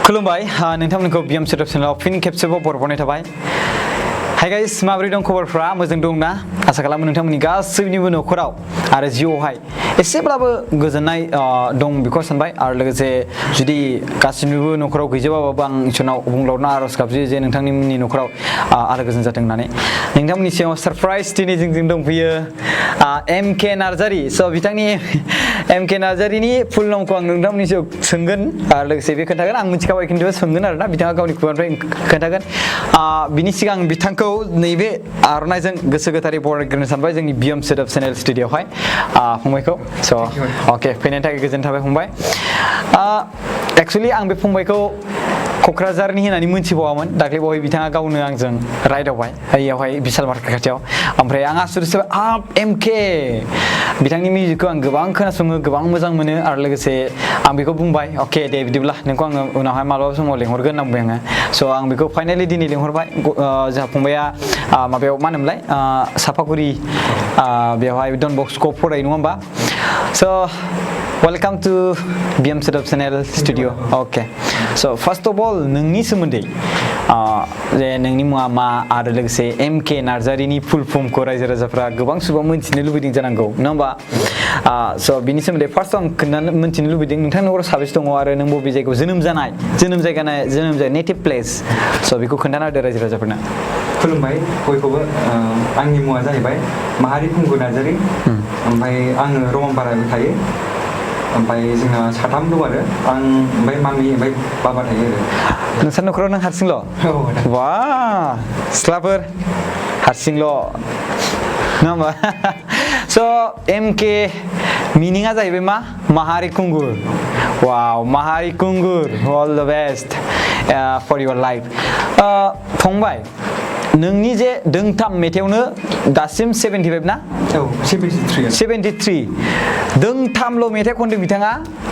खुलुमबाय नोंथांमोनखौ BM setup चेनेलाव फिन खेबसेबाव बरबनाय थाबाय। हाय गाइस, माबोरै दं खबरफ्रा? मोजां दं ना? आसा खालामो नोंथांमोननि गासैनिबो न'खराव आरो जिउआवहाय एसेब्लाबो गोजोननाय दं बेखौ सानबाय। आरो लोगोसे जुदि गासिनिबो न'खराव गैजोबाबाबो आं इसोरनाव बुंलावना आरज गाबज्रियो जे नोंथांमोननि न'खराव आलो गोजोन जाथों होननानै। नोंथांमोननि सिगाङाव सरप्राइज दिनै जोंजों दंफैयो एमके नार्जारी। स' बिथांनि एमके नार्जारीनि फुल नामखौ आं नोंथांमोननि सिगाङाव सोंगोन आरो लोगोसे बे खोन्थागोन। आं मिथिखाबाय खिन्थु सोंगोन आरोना, बिथाङा गावनि खुगानिफ्राय खोन्थागोन। बिनि सिगां बिथांखौ नैबे आर'नाइजों गोसो गोथारै बरायग्रोनो सानबाय जोंनि बिएम सेटअप चेनेल स्टुडिअ'आवहाय फंबायखौ। स' अके, फैनायनि थाखाय गोजोननाय थाबाय फंबाय। एक्सुवेलि आं बे फंबायखौ क'क्राझारनि होननानै मोनथिबावामोन। दाख्लै बावै बिथाङा गावनो आंजों रायदावबाय बैयावहाय बिशाल मार्केट खाथियाव। ओमफ्राय आं आसुरित जाबाय, एमके बिथांनि मिउजिकखौ आं गोबां खोनासङो, गोबां मोजां मोनो। आरो लोगोसे आं बेखौ बुंबाय, अके दे बिदिब्ला नोंखौ आङो उनावहाय मालाबा समाव लेंहरगोन होनना बुंबाय आङो। स' आं बेखौ फाइनालि दिनै लेंहरबाय। जोंहा फंबाया माबायाव मा होनोमोनलाय सापागुरि बेवहाय डन बस्क' फरायो नङा होमबा? So' welcome to BM setup channel studio'. Okay, so' first of all नोंनि सोमोन्दै जे नोंनि मुङा मा आरो लोगोसे एमके नार्जारीनि फुल फर्मखौ रायजो राजाफ्रा गोबां सुबुं मोनथिनो लुबैदों जानांगौ नङा होमबा? स' बिनि सोमोन्दै फार्स्ट आं खोन्थानो मोनथिनो लुबैदों नोंथांनि न'खराव साबेसे दङ आरो नों बबे जायगायाव जोनोम जानाय नेटिभ प्लेस। स' बेखौ खोन्थाना होदो रायजो राजाफोरनो। खुलुमबाय बयखौबो। आंनि मुङा जाहैबाय माहारि खुंगुर नार्जारी। ओमफ्राय आङो रमनपारायाव थायो। ओमफ्राय जोंहा साथाम दं आरो आं, ओमफ्राय मामि, ओमफ्राय बाबा थायो आरो। नोंसार न'खराव नों हारसिंल'? बा सिख्लाफोर हारसिंल' नङा होमबा? स' एमके मिनिङा जाहैबाय मा? माहारि खुंगुर। वाव, माहारि खुंगुर। अल the best for your life. फंबाय, नोंनि जे दोंथाम मेथाइयावनो दासिम 75 ना? औ, 73 दोंथामल' मेथाइ खनदों बिथाङा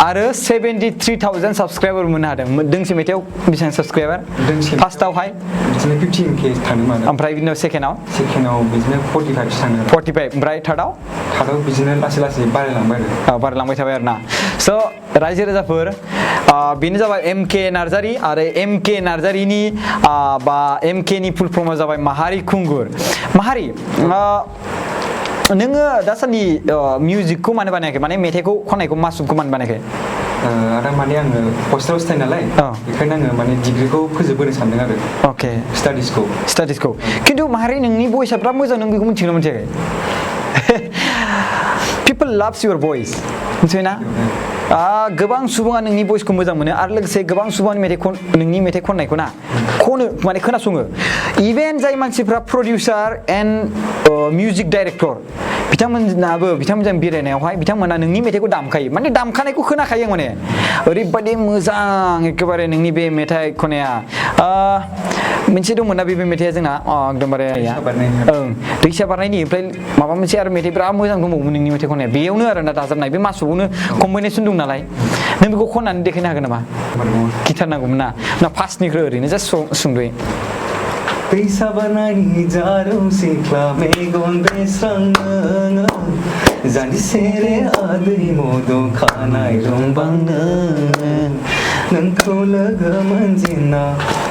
आरो 73,000 साबसक्राइबार मोननो हादों। दोंसे मेथाइयाव बेसेबां साबसक्राइबार? फार्स्टआवहाय बिदिनो 15K थांदों मानो। ओमफ्राय बिदिनो सेकेन्डआव बिदिनो 45 थाङो। 45, ओमफ्राय थार्डआव बिदिनो लासै लासै बारायलांबाय आरो। बारायलांबाय थाबाय आरो ना। स' रायजो राजाफोर, बेनो जाबाय एमके नार्जारी आरो एमके नार्जारीनि बा एमकेनि फुल फर्मआ जाबाय माहारि खुंगुर। माहारि, नोङो दासान्दि मिउजिकखौ मानो बानायाखै? माने मेथाइखौ खननायखौ मासुमखौ मानो बानायाखै? आरो माने आङो हस्टेलावसो थायो नालाय, बेखायनो आङो माने डिग्रिखौ फोजोबबोनो सानदों आरो। अके, स्टाडिसखौ। खिन्थु माहारि, नोंनि भइसआ बिराद मोजां, नों बेखौ मिथिगोना मिथियाखै? पिपल लाभस युर भइस, मिथिबाय ना? गोबां सुबुङा नोंनि भइसखौ मोजां मोनो आरो लोगोसे गोबां सुबुङानो नोंनि मेथाइ खननायखौ माने खोनासङो। इभेन जाय मानसिफ्रा प्रडिउसार एन्ड मिउजिक डाइरेक्टर बिथांमोनजों बेरायनायावहाय बिथांमोना नोंनि मेथाइखौ दामखायो, माने दामखानायखौ खोनाखायो। माने ओरैबायदि मोजां एखेबारे नोंनि बे मेथाइ खननाया। मोनसे दंमोन ना बे मेथाइया जोंना एकदमबारे दैसा बारनायनि, ओमफ्राय माबा मोनसे आरो मेथाइ बिराद मोजां दंबावोमोन नोंनि मेथाइ खननाया। बेयावनो आरो ना दाजाबनाय, बे मासुआवनो कम्बिनेसन दं नालाय। नों बेखौ खननानै देखायनो हागोन नामा? गिटार नांगौमोन ना फार्स्टनिख्रुइ ओरैनो जास्ट सुंद'यै। दैसा बारनायनि जारौ सिख्ला मेगन बेस्रांनो जानजिसेरे आदै मद' खानाय रंबांनो नोंखौ लोगो मोनजेना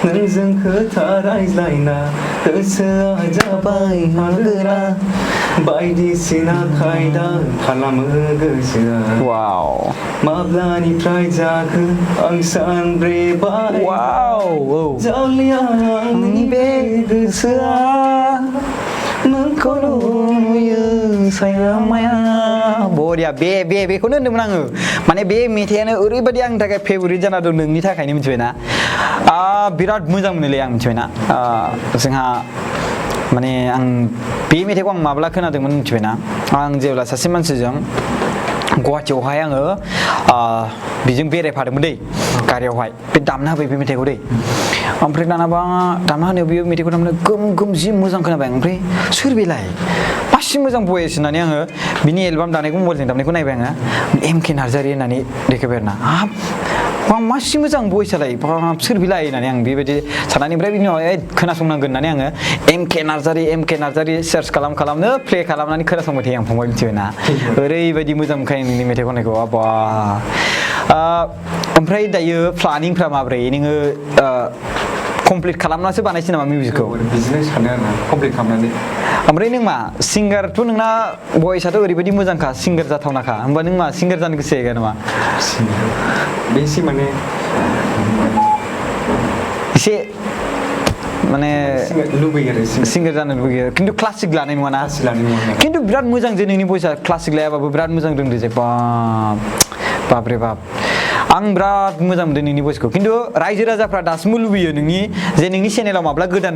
नोंजों खोथा रायज्लायना गोसोआ जाबाय हागोरा बायदिसिना खायदा खालामो गोसोआ। वाव, माब्लानिफ्राय जाखो आं सानब्रेबाय। वाव, जालिया आंनि बे गोसोआ नोंखौ नुयो साया माया। बरिया, बेखौनो होनदोंमोन आङो। माने बे मेथाइयानो ओरैबायदि आंनि थाखाय फेभरिट जाना दं नोंनि थाखायनो, मिथिबायना? बिराद मोजां मोनोलै आं, मिथिबायना? जोंहा माने आं बे मेथाइखौ आं माब्ला खोनादोंमोन मिथिबायना? आं जेब्ला सासे मानसिजों गुवाहाटियावहाय आङो बेजों बेरायफादोंमोन दै, गारियावहाय। बे दामना होबाय बे मेथाइखौ दै। ओमफ्राय दानाबा दामना होनायाव बे मेथाइखौ दामनो गोम जि मोजां खोनाबाय। ओमफ्राय सोर बेलाय मासि मोजां भइस होननानै आङो बिनि एलबाम दानायखौ मबाइलजों दामनायखौ नायबाय आङो। एमके नार्जारी होननानै देखायबाय आरो ना। मासि मोजां भइसआलाय, सोर बिलाय होननानै आं बेबायदि साननानै, ओमफ्राय बिनि उनाव खोनासंनांगोन होननानै आङो एमके नार्जारी सार्च खालामनो प्ले खालामनानै खोनासंबाय थायो आं फंबाय, मिथिबायना? ओरैबायदि मोजां मोनखायो नोंनि मेथाइ खननायखौ। ओमफ्राय दायो प्लानिंफ्रा माब्रै नोङो कमप्लिट खालामनासो बानायसै नामा मिउजिकखौ बिदिनो सानो आरो ना कमप्लिट खालामनानै ओमफ्राय नों मा सिंगारथ' नोंना भइसआथ' ओरैबायदि मोजांखा सिंगार जाथावनाखा होमबा नों मा सिंगार जानो गोसो जाहैगोन नामा बे एसे माने एसे माने लुबैयो आरो सिंगार जानो लुबैयो खिन्थु क्लासिक लानाय नङा ना लानाय नङा खिन्थु बिराद मोजां जे नोंनि भइसआ क्लासिक लायाबाबो बिराद मोजां रोंदो जे बाप रे बाप आं बिराद मोजां मोनदों नोंनि भइसखौ खिन्थु रायजो राजाफ्रा दासिमबो लुबैयो नोंनि चेनेलाव माब्ला गोदान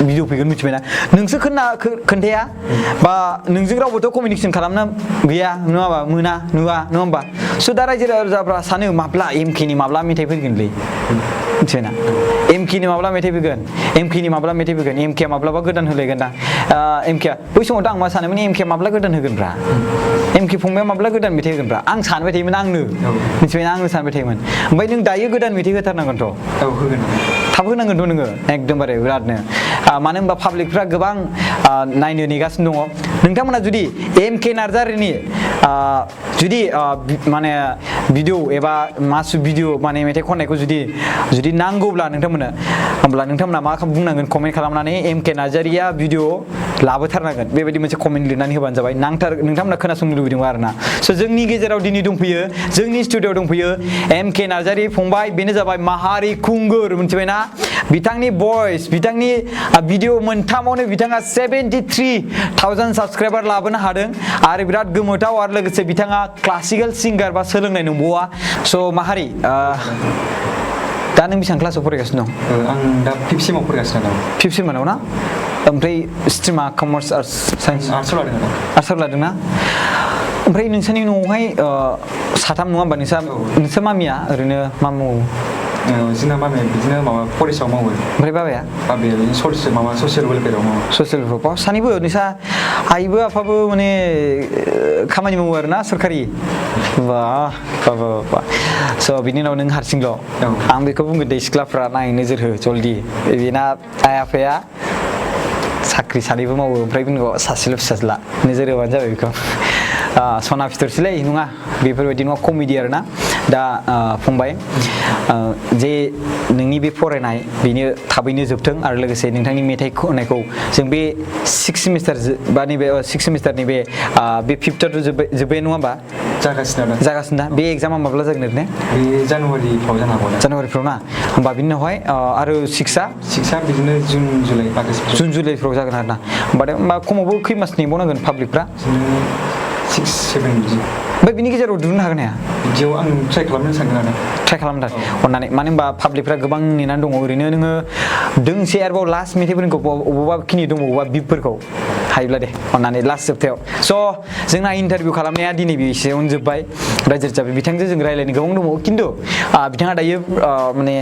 भिडिअ फैगोन मिथिबायना नोंसो खोन्थाया बा नोंजों रावबोथ' कमिउनिकेसन खालामनो गैया नङाबा मोना नुवा नङा होमबा स' दा रायजो राजाफ्रा सानो माब्ला एमकेनि माब्ला मेथाइ फैगोनलै मिथिबायना एमकेनि माब्ला मेथाइ फैगोन एमकेनि माब्ला मेथाइ फैगोन एमकेआ माब्लाबा गोदान होलायगोन ना एमकेआ बै समावथ' आं मा सानोमोन एमकेआ माब्ला गोदान होगोनब्रा एमके फंबाया माब्ला गोदान मेथाइ होगोनब्रा आं सानबाय थायोमोन आंनो मिथिबायना आंनो सानबाय थायोमोन ओमफ्राय नों दायो गोदान मेथाइ होथारनांगोनथ' होगोन थाब होनांगोनथ' नोङो एकदमबारे बिरादनो मानो होनबा पाब्लिकफ्रा गोबां नायनो नेगासिनो दङ नोंथांमोना जुदि एमके नार्जारिनि जुदि माने भिडिअ एबा मासु भिडिअ माने मेथाइ खननायखौ जुदि नांगौब्ला नोंथांमोना होमब्ला नोंथांमोना मा बुंनांगोन कमेन्ट खालामनानै एमके नार्जारिया भिडिअ लाबोथारनांगोन बेबायदि मोनसे कमेन्ट लिरनानै होबानो जाबाय नोंथांमोना खोनासंनो लुबैदों आरोना स' जोंनि गेजेराव दिनै दंफैयो जोंनि स्टुडिअ'आव दंफैयो एमके नार्जारि फंबाय बेनो जाबाय माहारि खुंगुर मिथिबायना बिथांनि भइस बिथांनि भिडिअ मोनथामावनो बिथाङा 73,000 साबस्क्राइबार लाबोनो हादों आरो बिराद गोमोथाव आरो लोगोसे बिथाङा क्लासिकेल सिंगार बा सोलोंनाय नंबावा स' माहारि दा नों बेसेबां क्लासाव फरायगासिनो दं आं दा 5th सेमाव फरायगासिनो दं 5th सेमाव ना ओमफ्राय स्ट्रिमा कमार्स आर्टस साइन्स आर्ट्सआव लादों आर्ट्सआव लादोंना ओमफ्राय नोंसोरनि न'आवहाय साथाम नङा होमबा नोंसोर मामिया ओरैनो मा मावो जोंना मामिया बिदिनो माबा फरेस्टआव मावो ओमफ्राय बाबाया बिदिनो ससियेल वेलफेयाराव मावो ससियेल वेलफेयार सानैबो नोंसा आइबो आफाबो माने खामानि मावो आरोना सरकारि बा स' बिनि उनाव नों हारसिंल' आं बेखौ बुंगोन दे सिख्लाफ्रा नाय नोजोर हो जल्दि बेना आइ आफाया साख्रि सानैबो मावो ओमफ्राय बिनि उनाव सासेल' फिसाज्ला नोजोर होबानो जाबाय बेखौ सना फिथरसैलै नङा बेफोरबायदि नङा कमेडि आरोना दा फंबाय जे नोंनि बे फरायनाय बेनो थाबैनो जोबथों आरो लोगोसे नोंथांनि मेथाइ खननायखौ जों बे 6 सेमिस्टार बा नैबे 6 सेमिस्टारनि बे 5थआथ' जोब्बाय नङा होमबा जागासिनो दा बे एग्जामा माब्ला जागोन ओरैनो बे जानुवारिफ्राव जानो हागौ जानुवारिफ्राव ना होमबा बिनि उनावहाय आरो 6आ बिदिनो जुन जुलाइ आगष्ट जुन जुलाइफ्राव जागोन आरोना होमबा खमावबो खै मास नेबावनांगोन पाब्लिकफ्रा 6-7 बिदि ओमफ्राय बिनि गेजेराव दिहुननो हागोन हाया बिदियाव आं ट्राइ खालामनो सानदों आरो ट्राइ खालामदों अननानै मानो होनबा पाब्लिकफ्रा गोबां नेनानै दङ ओरैनो नोङो दोंसे आरोबाव लास्ट मेथाइफोरखौ अबावबा खिनि दंबावोबा बिपफोरखौ हायोब्ला दे अननानै लास्ट जोबथायाव स' जोंना इन्टारभिउ खालामनाया दिनै बेसेयावनो जोब्बाय रायजो राजा बिथांजों जों रायज्लायनो गोबां दङ खिन्थु बिथाङा दायो माने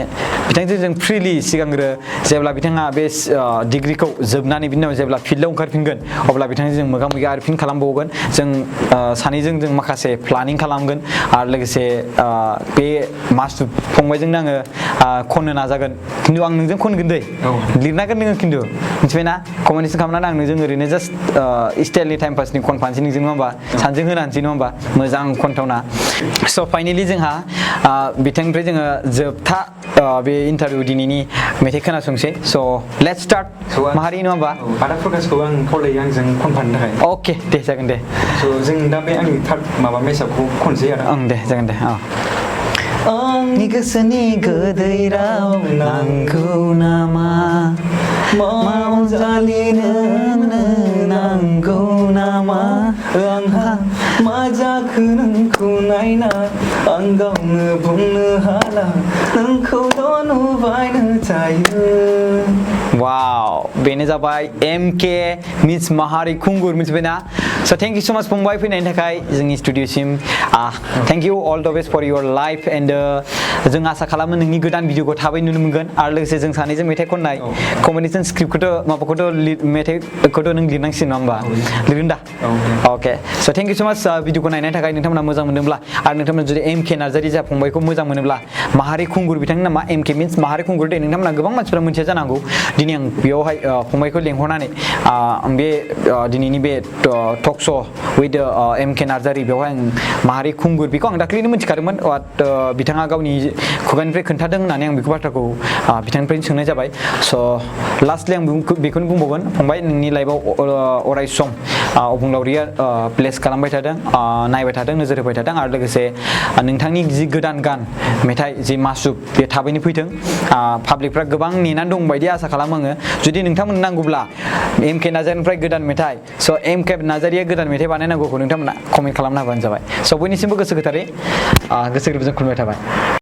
बिथांजों जों फ्रिलि सिगांग्रो जेब्ला बिथाङा बे डिग्रिखौ जोबनानै बिनि उनाव जेब्ला फिल्डआव ओंखारफिनगोन अब्ला बिथांजों जों मोगा मोगि आरो फिन खालामबावगोन जों सानैजों जों माखासे प्लानिं खालामगोन आरो लोगोसे बे मासु फंबायजोंनो आङो खननो नाजागोन खिन्थु आं नोंजों खनगोन दै लिरनांगोन नोङो खिन्थु मिथिबायना कमेन्टेसन खालामनानै आं नोंजों ओरैनो जास्ट स्टाइलनि टाइम पासनि खनफानोसै नोंजों नङा होमबा सानजों होनानोसै नङा होमबा मोजां खनथावना स' फाइनेलि जोंहा बिथांनिफ्राय जोङो जोबथा बे इन्टारभिउ दिनैनि मेथाइ खोनासंसै स' लेट्स स्टार्ट माहारि नङा होमबा आदा प्रकाशखौ आं खावलायो आंजों खनफानो थाखाय अके दे जागोन दे स' जों दा बे आंनि थार्ड माबा मेसापखौ खनसै आरो ओं दे जागोन दे आंनि गोसोनि गोदै राव नांगौ नामा मावजालिनो नांगौ नामा आंहा मा जाखो नोंखौ नायना आं गावनो बुंनो हाला नोंखौल' नुबायनो थायो वाव बेनो जाबाय एमके मिस माहारि खुंगुर मिथिबायना स' थेंक इउ स' माच फंबाय फैनायनि थाखाय जोंनि स्टुडिअसिम thank you all the best for your life and जों आसा खालामो नोंनि गोदान भिडिअखौ थाबै नुनो मोनगोन आरो लोगोसे जों सानैजों मेथाइ खननाय कम्बिनेसन स्क्रिप्टखौथ' माबाखौथ' मेथाइखौथ' नों लिरनांसिगोन नङा होमबा लिरगोन दा अके स' थेंक इउ स' माच भिडिअखौ नायनायनि थाखाय नोंथांमोना मोजां मोनदोंब्ला आरो नोंथांमोना जुदि एमके नार्जारि जा फंबायखौ मोजां मोनोब्ला माहारि खुंगुर बिथांनि नामा एमके मिन्स माहारि खुंगुर दे नोंथांमोना गोबां मानसिफ्रा मोनथिया जानांगौ दिनै आं बेयावहाय फंबायखौ लेंहरनानै बे दिनैनि बे टक श' विथ एम के नार्जारि बेवहाय आं माहारि खुंगुर बेखौ आं दाख्लैनो मिथिखादोंमोन बिथाङा गावनि खुगानिफ्राय खोन्थादों होननानै आं बेखौ बाथ्राखौ बिथांनिफ्रायनो सोंनाय जाबाय स' लास्टलि आं बेखौनो बुंबावगोन फंबाय नोंनि लाइफआव अराय सम अबंलावरिया प्लेस खालामबाय थादों नायबाय थादों नोजोर होबाय थादों आरो लोगोसे नोंथांनि जि गोदान गान मेथाइ जि मासुब बे थाबैनो फैथों पाब्लिकफ्रा गोबां नेनानै दं बायदि आसा खालामो आङो जुदि नोंथांमोन नांगौब्ला एम के नार्जारिनिफ्राय गोदान मेथाइ स' एम के नार्जारिया गोदान मेथाइ बानायनांगौखौ नोंथांमोना कमेन्ट खालामना होबानो जाबाय स' बयनिसिमबो गोसो गोथारै गोसो गोरबोजों खुलुमनाय थाबाय